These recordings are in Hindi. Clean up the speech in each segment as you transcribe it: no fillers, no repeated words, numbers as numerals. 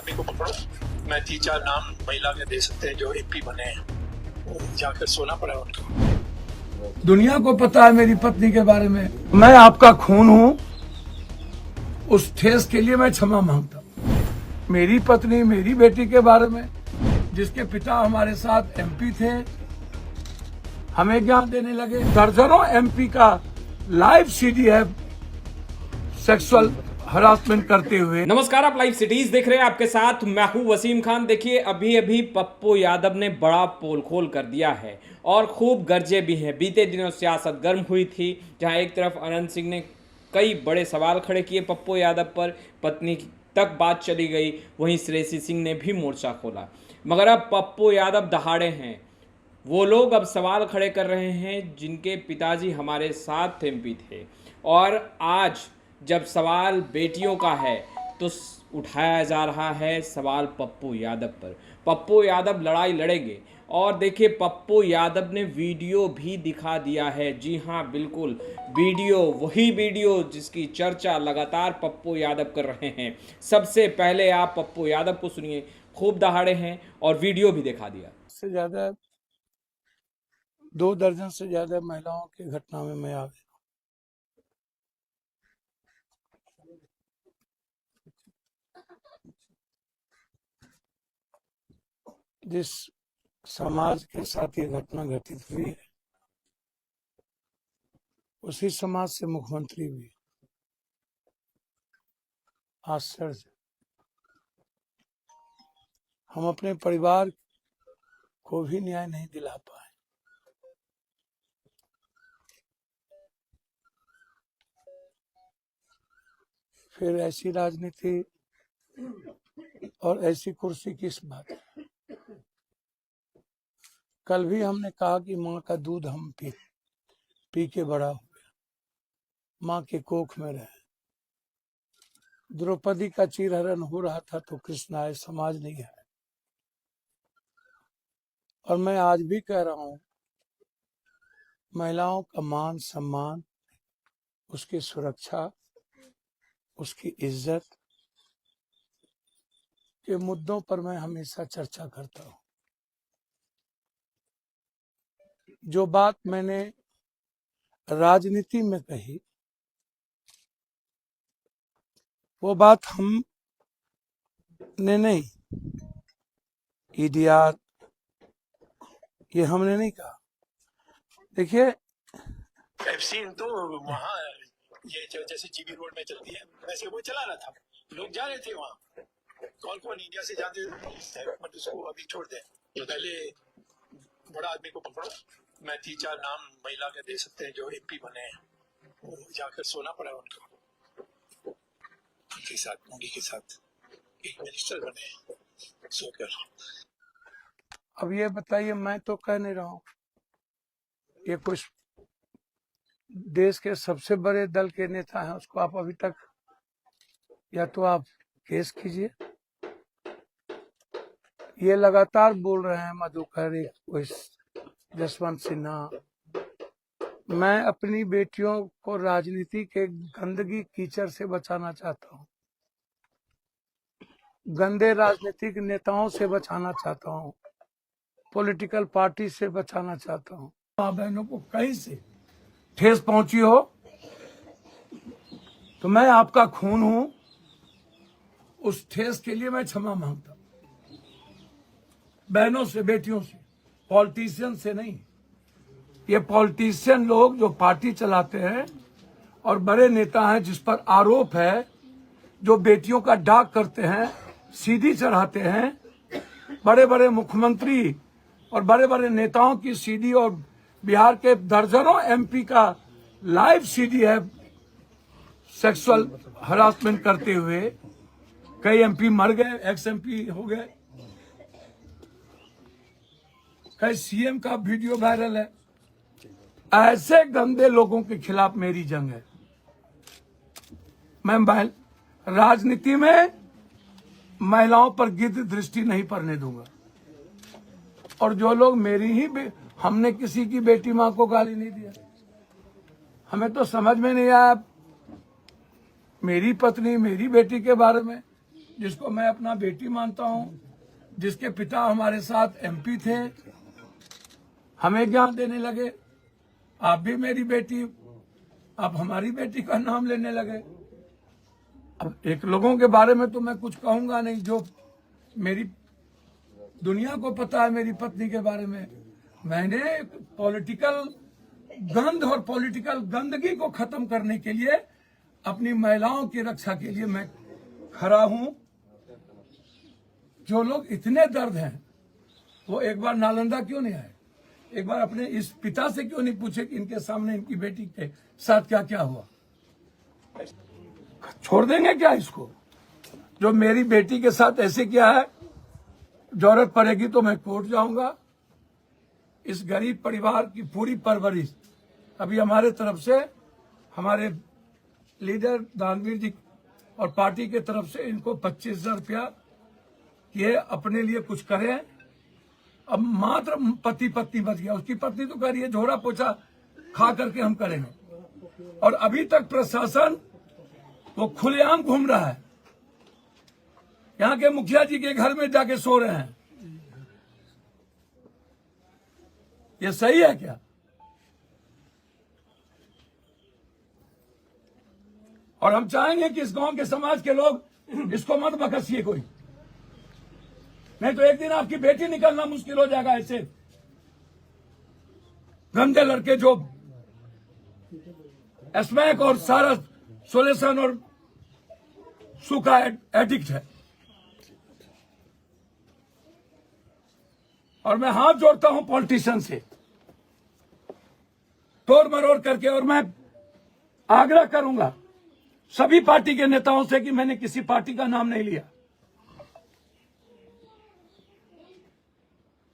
आदमी को पकड़ो। मैं 3-4 नाम महिला के दे सकते हैं जो एमपी बने हैं, जाकर सोना पड़ा उनको। दुनिया को पता है मेरी पत्नी के बारे में। मैं आपका खून हूं, उस ठेस के लिए मैं क्षमा मांगता हूं। मेरी पत्नी, मेरी बेटी के बारे में, जिसके पिता हमारे साथ एमपी थे, हमें ज्ञान देने लगे। दर्जनों एमपी का लाइव सीडी है सेक्सुअल हरासमेंट करते हुए। नमस्कार, आप लाइव सिटीज देख रहे हैं, आपके साथ मैं हूं वसीम खान। देखिए, अभी अभी पप्पू यादव ने बड़ा पोल खोल कर दिया है और खूब गर्जे भी हैं। बीते दिनों सियासत गर्म हुई थी, जहां एक तरफ अनंत सिंह ने कई बड़े सवाल खड़े किए पप्पू यादव पर, पत्नी तक बात चली गई, वहीं श्रेयसी सिंह ने भी मोर्चा खोला। मगर अब पप्पू यादव दहाड़े हैं। वो लोग अब सवाल खड़े कर रहे हैं जिनके पिताजी हमारे साथ एमपी थे, और आज जब सवाल बेटियों का है तो उठाया जा रहा है सवाल पप्पू यादव पर। पप्पू यादव लड़ाई लड़ेंगे, और देखिए पप्पू यादव ने वीडियो भी दिखा दिया है। जी हाँ, बिल्कुल वीडियो, वही वीडियो जिसकी चर्चा लगातार पप्पू यादव कर रहे हैं। सबसे पहले आप पप्पू यादव को सुनिए, खूब दहाड़े हैं और वीडियो भी दिखा दिया। से ज्यादा 2 दर्जन से ज्यादा महिलाओं की घटना में मैं आ गया। जिस समाज के साथ ये घटना घटित हुई है, उसी समाज से मुख्यमंत्री भी। आश्चर्य। हम अपने परिवार को भी न्याय नहीं दिला पाए। फिर ऐसी राजनीति और ऐसी कुर्सी किस बात है? कल भी हमने कहा कि माँ का दूध हम पी के बड़ा हो गया, माँ के कोख में रहे। द्रौपदी का चीरहरण हो रहा था तो कृष्ण आए, समाज नहीं है। और मैं आज भी कह रहा हूं, महिलाओं का मान सम्मान, उसकी सुरक्षा, उसकी इज्जत के मुद्दों पर मैं हमेशा चर्चा करता हूं। जो बात मैंने राजनीति में कही, वो बात हमने नहीं, ईडीआर ये हमने नहीं कहा। देखिए, एफसीन तो वहाँ ये जैसे जीबी रोड में चलती है वैसे वो चला रहा था, लोग जा रहे थे वहाँ। कौन इंडिया से जाते बट उसको अभी छोड़ दे। तो पहले बड़ा आदमी को पकड़ो। मैं 3-4 नाम महिला के दे सकते हैं जो एमपी बने हैं, जाकर सोना पड़ा उनको। उनके साथ, उन्हीं के साथ एक मिनिस्टर बने सोकर। अब ये बताइए, मैं तो कह नहीं रहा हूं, ये कुछ देश के सबसे बड़े दल के नेता हैं, उसको आप अभी तक, या तो आप केस कीजिए। ये लगातार बोल रहे हैं मधुकर, जसवंत सिन्हा। मैं अपनी बेटियों को राजनीति के गंदगी कीचड़ से बचाना चाहता हूं, गंदे राजनीतिक नेताओं से बचाना चाहता हूं, पॉलिटिकल पार्टी से बचाना चाहता हूं। माँ बहनों को कहीं से ठेस पहुंची हो तो मैं आपका खून हूं, उस ठेस के लिए मैं क्षमा मांगता हूं। बहनों से, बेटियों से, पॉलिटिशियन से नहीं। ये पॉलिटिशियन लोग जो पार्टी चलाते हैं और बड़े नेता हैं, जिस पर आरोप है, जो बेटियों का डाक करते हैं, सीडी चढ़ाते हैं, बड़े बड़े मुख्यमंत्री और बड़े बड़े नेताओं की सीडी, और बिहार के दर्जनों एमपी का लाइव सीडी है सेक्सुअल हरासमेंट करते हुए। कई एमपी मर गए, एक्स एमपी हो गए, कई सीएम का वीडियो वायरल है। ऐसे गंदे लोगों के खिलाफ मेरी जंग है। मैं राजनीति में महिलाओं पर गिद्ध दृष्टि नहीं पड़ने दूंगा। और जो लोग हमने किसी की बेटी मां को गाली नहीं दिया। हमें तो समझ में नहीं आया, मेरी पत्नी, मेरी बेटी के बारे में जिसको मैं अपना बेटी मानता हूं, जिसके पिता हमारे साथ एमपी थे, हमें ज्ञान देने लगे। आप भी मेरी बेटी, आप हमारी बेटी का नाम लेने लगे। अब एक लोगों के बारे में तो मैं कुछ कहूंगा नहीं, जो मेरी दुनिया को पता है मेरी पत्नी के बारे में। मैंने पॉलिटिकल गंध और पॉलिटिकल गंदगी को खत्म करने के लिए, अपनी महिलाओं की रक्षा के लिए मैं खड़ा हूं। जो लोग इतने दर्द हैं वो एक बार नालंदा क्यों नहीं आए? एक बार अपने इस पिता से क्यों नहीं पूछे कि इनके सामने इनकी बेटी के साथ क्या क्या हुआ? छोड़ देंगे क्या इसको? जो मेरी बेटी के साथ ऐसे किया है, जरूरत पड़ेगी तो मैं कोर्ट जाऊंगा। इस गरीब परिवार की पूरी परवरिश अभी हमारे तरफ से, हमारे लीडर दानवीर जी और पार्टी के तरफ से इनको 25,000 रुपया ये अपने लिए कुछ करें। अब मात्र पति पत्नी बच गया, उसकी पत्नी तो कह रही है झोरा पोछा खा करके हम करेंगे। और अभी तक प्रशासन वो खुलेआम घूम रहा है, यहाँ के मुखिया जी के घर में जाके सो रहे हैं। ये सही है क्या? और हम चाहेंगे कि इस गांव के समाज के लोग इसको मत बकसिए कोई, नहीं तो एक दिन आपकी बेटी निकलना मुश्किल हो जाएगा। ऐसे गंदे लड़के जो स्मैक और सारा सोल्यूशन और सूखा एडिक्ट है। और मैं हाथ जोड़ता हूं पॉलिटिशियन से तोड़ मरोड़ करके, और मैं आग्रह करूंगा सभी पार्टी के नेताओं से कि मैंने किसी पार्टी का नाम नहीं लिया।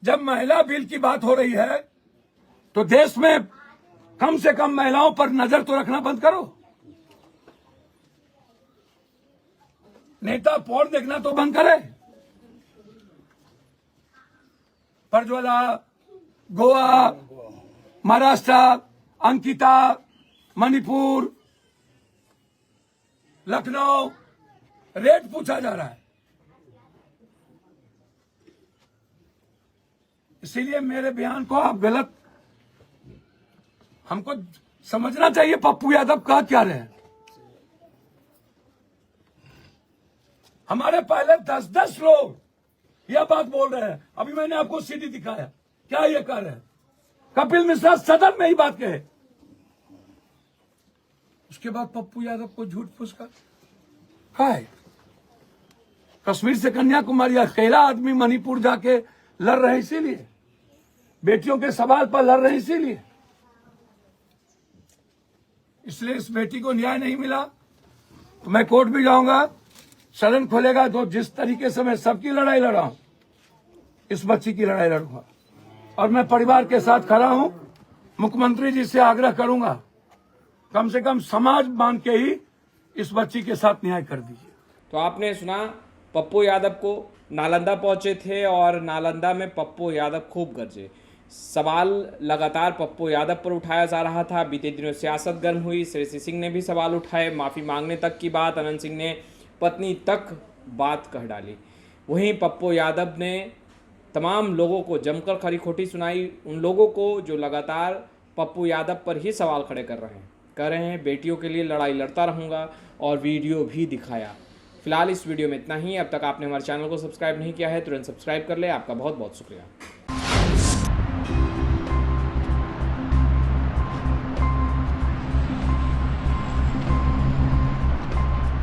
जब महिला बिल की बात हो रही है तो देश में कम से कम महिलाओं पर नजर तो रखना बंद करो। नेता पोर्न देखना तो बंद करे। प्रज्वला, गोवा, महाराष्ट्र, अंकिता, मणिपुर, लखनऊ, रेट पूछा जा रहा है। इसीलिए मेरे बयान को आप गलत, हमको समझना चाहिए पप्पू यादव कह क्या रहे हैं। हमारे पहले 10-10 लोग यह बात बोल रहे हैं। अभी मैंने आपको सीडी दिखाया, क्या ये कह रहे हैं? कपिल मिश्रा सदन में ही बात कहे, उसके बाद पप्पू यादव को झूठ फूस का है। कश्मीर से कन्याकुमारी अकेला आदमी मणिपुर जाके लड़ रहे, इसीलिए बेटियों के सवाल पर लड़ रहे, इसीलिए इस बेटी को न्याय नहीं मिला तो मैं कोर्ट भी जाऊंगा। सदन खोलेगा तो जिस तरीके से मैं सबकी लड़ाई लड़ा हूं, इस बच्ची की लड़ाई लड़ूंगा। और मैं परिवार के साथ खड़ा हूं। मुख्यमंत्री जी से आग्रह करूंगा, कम से कम समाज मान के ही इस बच्ची के साथ न्याय कर दीजिए। तो आपने सुना, पप्पू यादव को नालंदा पहुंचे थे और नालंदा में पप्पू यादव खूब गरजे। सवाल लगातार पप्पू यादव पर उठाया जा रहा था। बीते दिनों सियासत गर्म हुई, श्री सिंह ने भी सवाल उठाए, माफ़ी मांगने तक की बात, अनंत सिंह ने पत्नी तक बात कह डाली। वहीं पप्पू यादव ने तमाम लोगों को जमकर खरी खोटी सुनाई, उन लोगों को जो लगातार पप्पू यादव पर ही सवाल खड़े कर रहे हैं बेटियों के लिए लड़ाई लड़ता रहूँगा, और वीडियो भी दिखाया। फिलहाल इस वीडियो में इतना ही। अब तक आपने हमारे चैनल को सब्सक्राइब नहीं किया है, तुरंत सब्सक्राइब कर ले। आपका बहुत बहुत शुक्रिया।